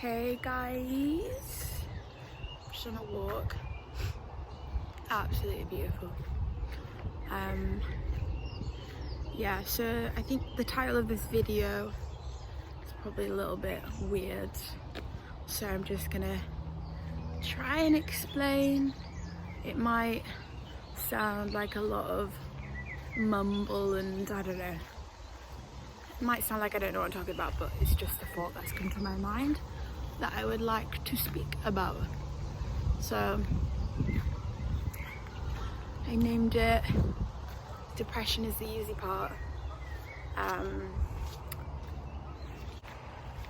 Hey guys, just on a walk. Absolutely beautiful. Yeah, so I think the title of this video is probably a little bit weird, so I'm just gonna try and explain. It might sound like a lot of mumble and I don't know. It might sound like I don't know what I'm talking about, but it's just a thought that's come to my mind that I would like to speak about. So I named it Depression is the Easy Part.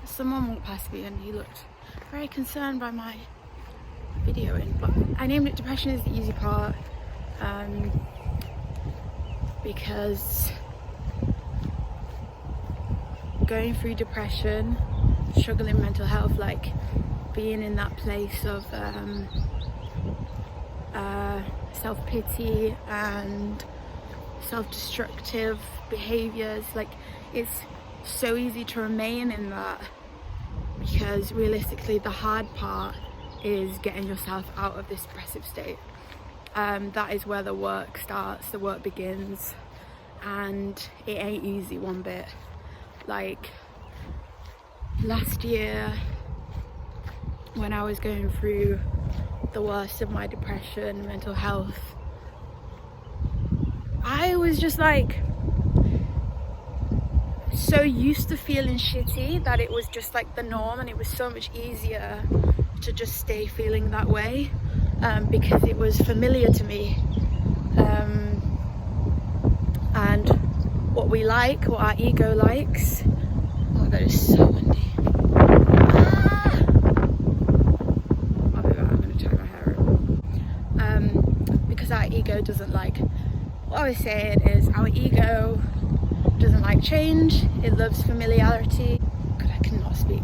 Someone walked past me and he looked very concerned by my videoing, but I named it Depression is the Easy Part because going through depression, struggling mental health, like being in that place of self-pity and self-destructive behaviors, like it's so easy to remain in that, because realistically the hard part is getting yourself out of this depressive state. That is where the work starts, the work begins, and it ain't easy one bit. Like last year when I was going through the worst of my depression, mental health, I was just like so used to feeling shitty that it was just like the norm, and it was so much easier to just stay feeling that way because it was familiar to me. And what we like, what our ego likes. Oh, that is so windy. I'll be back, I'm going to tie my hair up. Because our ego doesn't like, what I was saying is our ego doesn't like change, it loves familiarity. God, I cannot speak.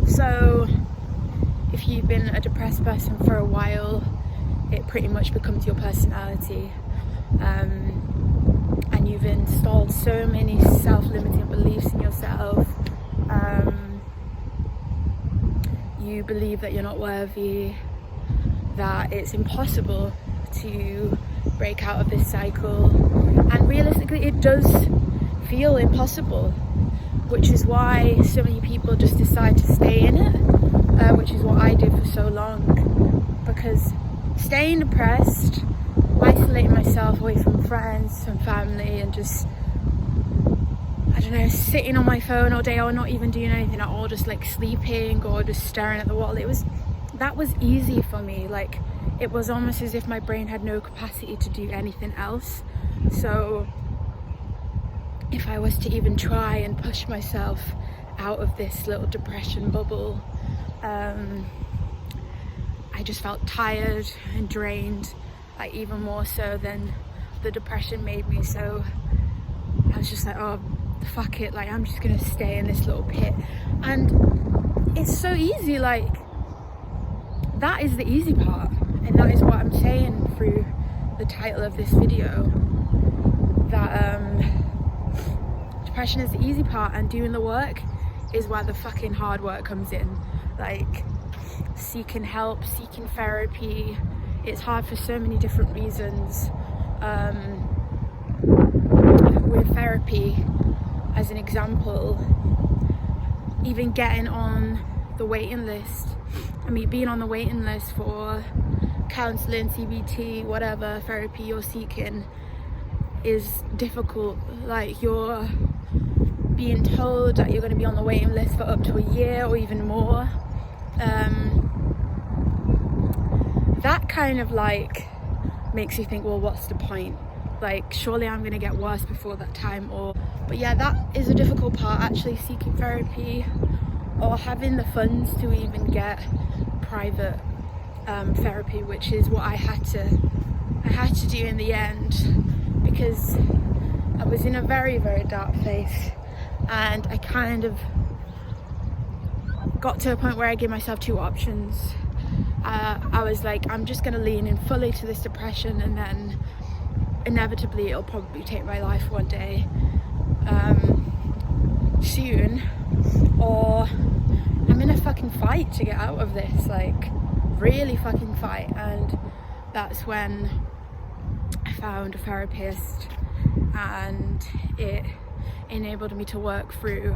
So if you've been a depressed person for a while, it pretty much becomes your personality. And you've installed so many self-limiting beliefs in yourself. You believe that you're not worthy, that it's impossible to break out of this cycle, and realistically it does feel impossible, which is why so many people just decide to stay in it, which is what I did for so long, because staying depressed, isolating myself away from friends and family, and just, I don't know, sitting on my phone all day or not even doing anything at all, just like sleeping or just staring at the wall, that was easy for me. Like it was almost as if my brain had no capacity to do anything else. So if I was to even try and push myself out of this little depression bubble, I just felt tired and drained, like even more so than the depression made me. So I was just like, oh fuck it, like I'm just gonna stay in this little pit. And it's so easy, like that is the easy part, and that is what I'm saying through the title of this video, that depression is the easy part and doing the work is where the fucking hard work comes in. Like seeking help, seeking therapy, it's hard for so many different reasons. With therapy, as an example, even getting on the waiting list, I mean being on the waiting list for counselling, CBT, whatever therapy you're seeking is difficult. Like you're being told that you're going to be on the waiting list for up to a year or even more. That kind of like makes you think, well, what's the point? Like surely I'm going to get worse before that time. But yeah, that is a difficult part, actually seeking therapy or having the funds to even get private therapy, which is what I had to do in the end, because I was in a very, very dark place, and I kind of got to a point where I gave myself two options. I was like, I'm just going to lean in fully to this depression, and then inevitably it'll probably take my life one day soon, or I'm in a fucking fight to get out of this, like really fucking fight. And that's when I found a therapist, and it enabled me to work through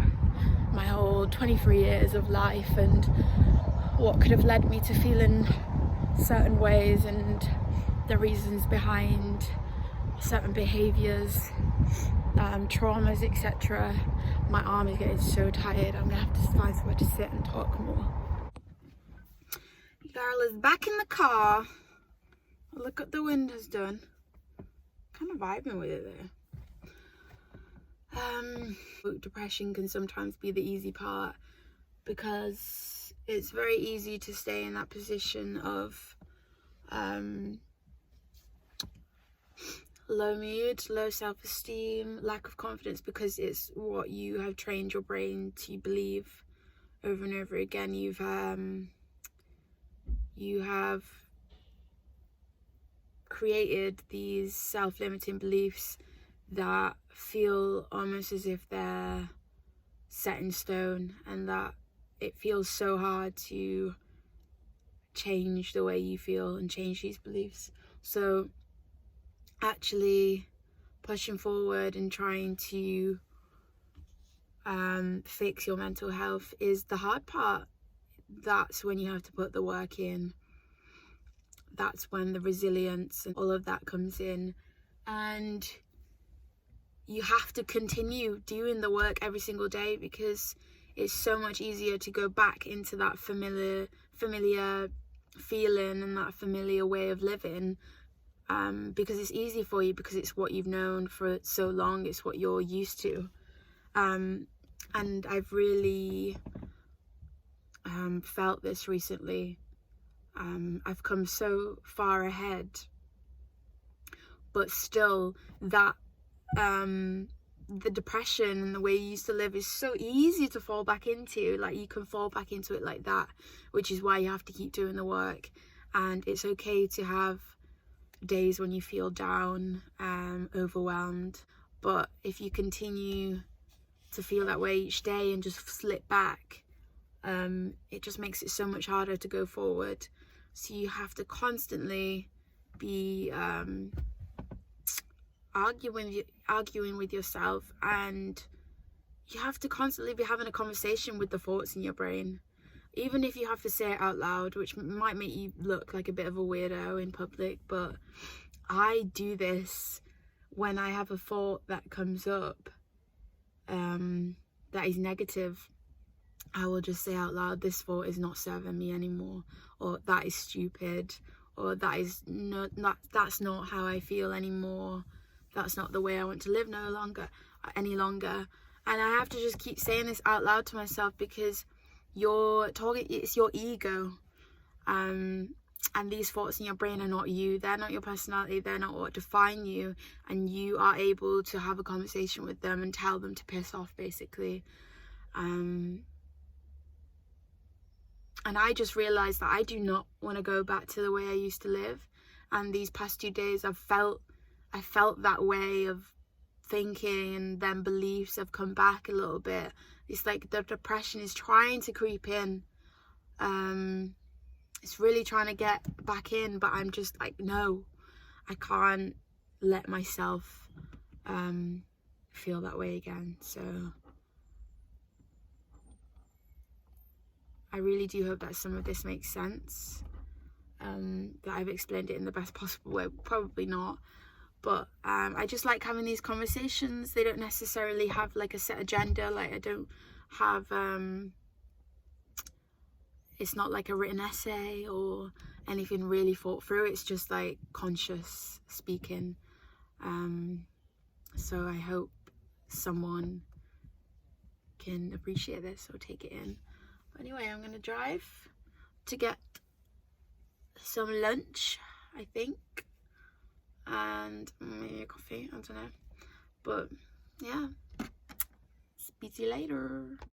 my whole 23 years of life and what could have led me to feeling certain ways and the reasons behind certain behaviours, traumas, etc. My arm is getting so tired, I'm gonna have to find somewhere to sit and talk more. Girl is back in the car. Look what the wind has done. Kind of vibing with it there. Depression can sometimes be the easy part, because it's very easy to stay in that position of low mood, low self-esteem, lack of confidence, because it's what you have trained your brain to believe over and over again. You have created these self-limiting beliefs that feel almost as if they're set in stone, and that it feels so hard to change the way you feel and change these beliefs. So actually pushing forward and trying to fix your mental health is the hard part. That's when you have to put the work in. That's when the resilience and all of that comes in, and you have to continue doing the work every single day, because it's so much easier to go back into that familiar feeling and that familiar way of living, because it's easy for you, because it's what you've known for so long, it's what you're used to. And I've really felt this recently. I've come so far ahead, but still that the depression and the way you used to live is so easy to fall back into. Like, you can fall back into it like that, which is why you have to keep doing the work. And it's okay to have days when you feel down, overwhelmed, but if you continue to feel that way each day and just slip back, it just makes it so much harder to go forward. So you have to constantly be arguing with yourself, and you have to constantly be having a conversation with the thoughts in your brain, even if you have to say it out loud, which might make you look like a bit of a weirdo in public. But I do this when I have a thought that comes up that is negative. I will just say out loud, this thought is not serving me anymore, or that is stupid, or that's not how I feel anymore, that's not the way I want to live any longer. And I have to just keep saying this out loud to myself, because it's your ego, and these thoughts in your brain are not you. They're not your personality. They're not what define you, and you are able to have a conversation with them and tell them to piss off, basically. And I just realized that I do not want to go back to the way I used to live. And these past 2 days I felt that way of thinking, and then beliefs have come back a little bit. It's like the depression is trying to creep in. It's really trying to get back in, but I'm just like, no, I can't let myself feel that way again. So I really do hope that some of this makes sense, that I've explained it in the best possible way. Probably not, but I just like having these conversations. They don't necessarily have like a set agenda. Like, I don't have it's not like a written essay or anything really thought through. It's just like conscious speaking. So I hope someone can appreciate this or take it in. But anyway, I'm gonna drive to get some lunch, I think, and maybe a coffee, I don't know. But yeah, speak to you later.